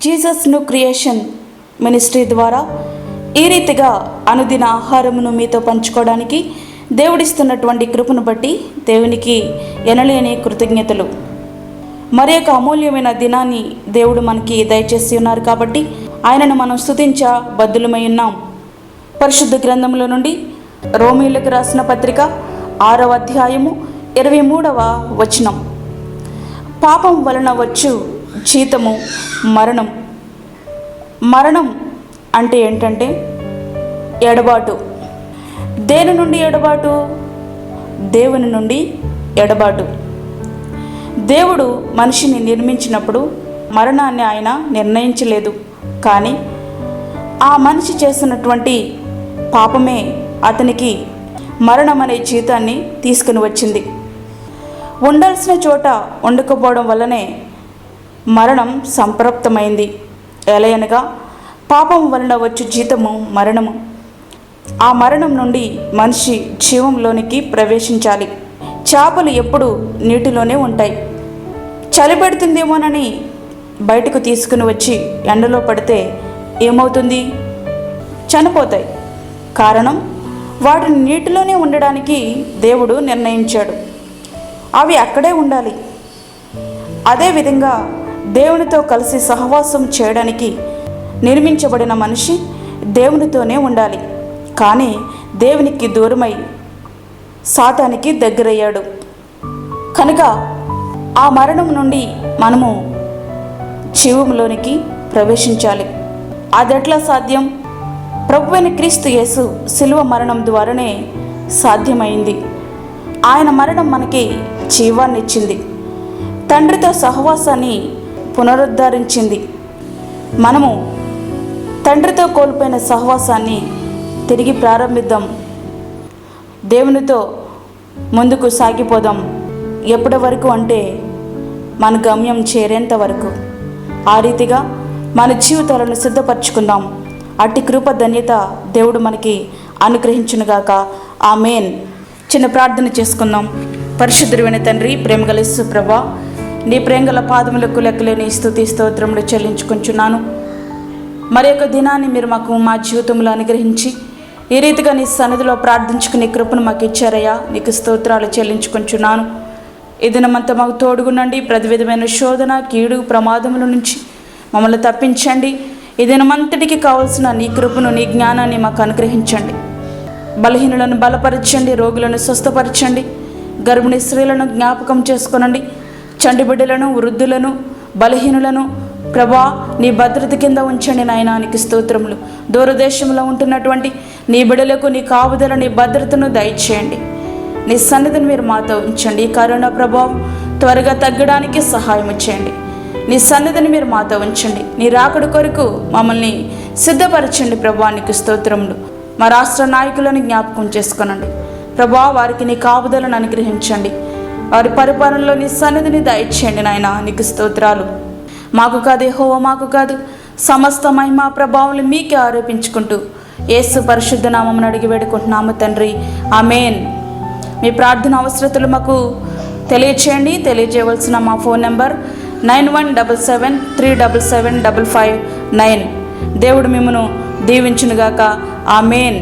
Jesus new creation ministry ద్వారా ఈ రీతిగా అనుదిన ఆహారమును మీతో పంచుకోవడానికి దేవుడిస్తున్నటువంటి కృపను బట్టి దేవునికి ఎనలేని కృతజ్ఞతలు. మరి యొక్క అమూల్యమైన దినాన్ని దేవుడు మనకి దయచేసి ఉన్నారు కాబట్టి ఆయనను మనం స్తుతించ బద్దులమై ఉన్నాం. పరిశుద్ధ గ్రంథంలో నుండి రోమీయులకు రాసిన పత్రిక 6వ అధ్యాయము 23వ వచనం. పాపం వలన వచ్చు జీతము మరణం. మరణం అంటే ఏంటంటే ఎడబాటు. దేని నుండి ఎడబాటు? దేవుని నుండి ఎడబాటు. దేవుడు మనిషిని నిర్మించినప్పుడు మరణాన్ని ఆయన నిర్ణయించలేదు, కానీ ఆ మనిషి చేసినటువంటి పాపమే అతనికి మరణం అనే జీతాన్ని తీసుకుని వచ్చింది. ఉండాల్సిన చోట ఉండకపోవడం వల్లనే మరణం సంప్రాప్తమైంది. ఎలయనగా పాపం వలన వచ్చు జీతము మరణము. ఆ మరణం నుండి మనిషి జీవంలోనికి ప్రవేశించాలి. చేపలు ఎప్పుడు నీటిలోనే ఉంటాయి. చలి పెడుతుందేమోనని బయటకు తీసుకుని వచ్చి ఎండలో పడితే ఏమవుతుంది? చనిపోతాయి. కారణం, వాటిని నీటిలోనే ఉండడానికి దేవుడు నిర్ణయించాడు. అవి అక్కడే ఉండాలి. అదేవిధంగా దేవునితో కలిసి సహవాసం చేయడానికి నిర్మించబడిన మనిషి దేవునితోనే ఉండాలి. కానీ దేవునికి దూరమై సాతానికి దగ్గరయ్యాడు. కనుక ఆ మరణం నుండి మనము జీవంలోనికి ప్రవేశించాలి. అదెట్లా సాధ్యం? ప్రభువైన క్రీస్తు యేసు శిలువ మరణం ద్వారానే సాధ్యమైంది. ఆయన మరణం మనకి జీవాన్ని ఇచ్చింది, తండ్రితో సహవాసాన్ని పునరుద్ధరించింది. మనము తండ్రితో కోల్పోయిన సహవాసాన్ని తిరిగి ప్రారంభిద్దాం. దేవునితో ముందుకు సాగిపోదాం. ఎప్పటి వరకు అంటే మన గమ్యం చేరేంత వరకు. ఆ రీతిగా మన జీవితాలను సిద్ధపరచుకుందాం. అట్టి కృప ధన్యత దేవుడు మనకి అనుగ్రహించునుగాక. ఆమేన్. చిన్న ప్రార్థన చేసుకుందాం. పరిశుద్ధుడైన తండ్రి, ప్రేమగల యేసు ప్రభువా, నీ ప్రేమగల పాదములకు లెక్కలేని స్తుతి స్తోత్రములు చెల్లించుకుంటున్నాను. మరి యొక్క దినాన్ని మీరు మాకు మా జీవితంలో అనుగ్రహించి ఈ రీతిగా నీ సన్నిధిలో ప్రార్థించుకునే కృపను మాకు ఇచ్చారయ్యా. నీకు స్తోత్రాలు చెల్లించుకుంటున్నాను. ఈ దినమంతా మాకు తోడుగునండి. ప్రతి విధమైన శోధన, కీడు, ప్రమాదముల నుంచి మమ్మల్ని తప్పించండి. ఈ దినమంతటికి కావలసిన నీ కృపను, నీ జ్ఞానాన్ని మాకు అనుగ్రహించండి. బలహీనులను బలపరచండి, రోగులను స్వస్థపరచండి, గర్భిణీ స్త్రీలను జ్ఞాపకం చేసుకొనండి, చంటి బిడ్డలను, వృద్ధులను, బలహీనులను ప్రభా నీ భద్రత కింద ఉంచండి నాయనా. నీకు స్తోత్రములు. దూరదేశంలో ఉంటున్నటువంటి నీ బిడ్డలకు నీ కాపుదల, నీ భద్రతను దయచేయండి. నీ సన్నిధిని మీరు మాతో ఉంచండి. ఈ కరోనా ప్రభావం త్వరగా తగ్గడానికి సహాయం చేయండి. నీ సన్నిధిని మీరు మాతో ఉంచండి. నీ రాకడ కొరకు మమ్మల్ని సిద్ధపరచండి ప్రభా. నీకు స్తోత్రములు. మా రాష్ట్ర నాయకులను జ్ఞాపకం చేసుకొనండి ప్రభా. వారికి నీ కాపుదలను అనుగ్రహించండి. వారి పరిపాలనలో నీ సన్నిధిని దయచేయండి నాయనా. నీకు స్తోత్రాలు. మాకు కాదు యెహోవా, మాకు కాదు, సమస్త మహిమ ప్రభావాలు మీకే ఆరోపించుకుంటూ యేసు పరిశుద్ధ నామమున అడిగి వేడుకుంటున్నాము తండ్రి. ఆమేన్. మీ ప్రార్థన అవసరతలు మాకు తెలియచేయండి. తెలియజేయవలసిన మా ఫోన్ నెంబర్ 9177377559. దేవుడు మిమ్మను దీవించునుగాక. ఆమేన్.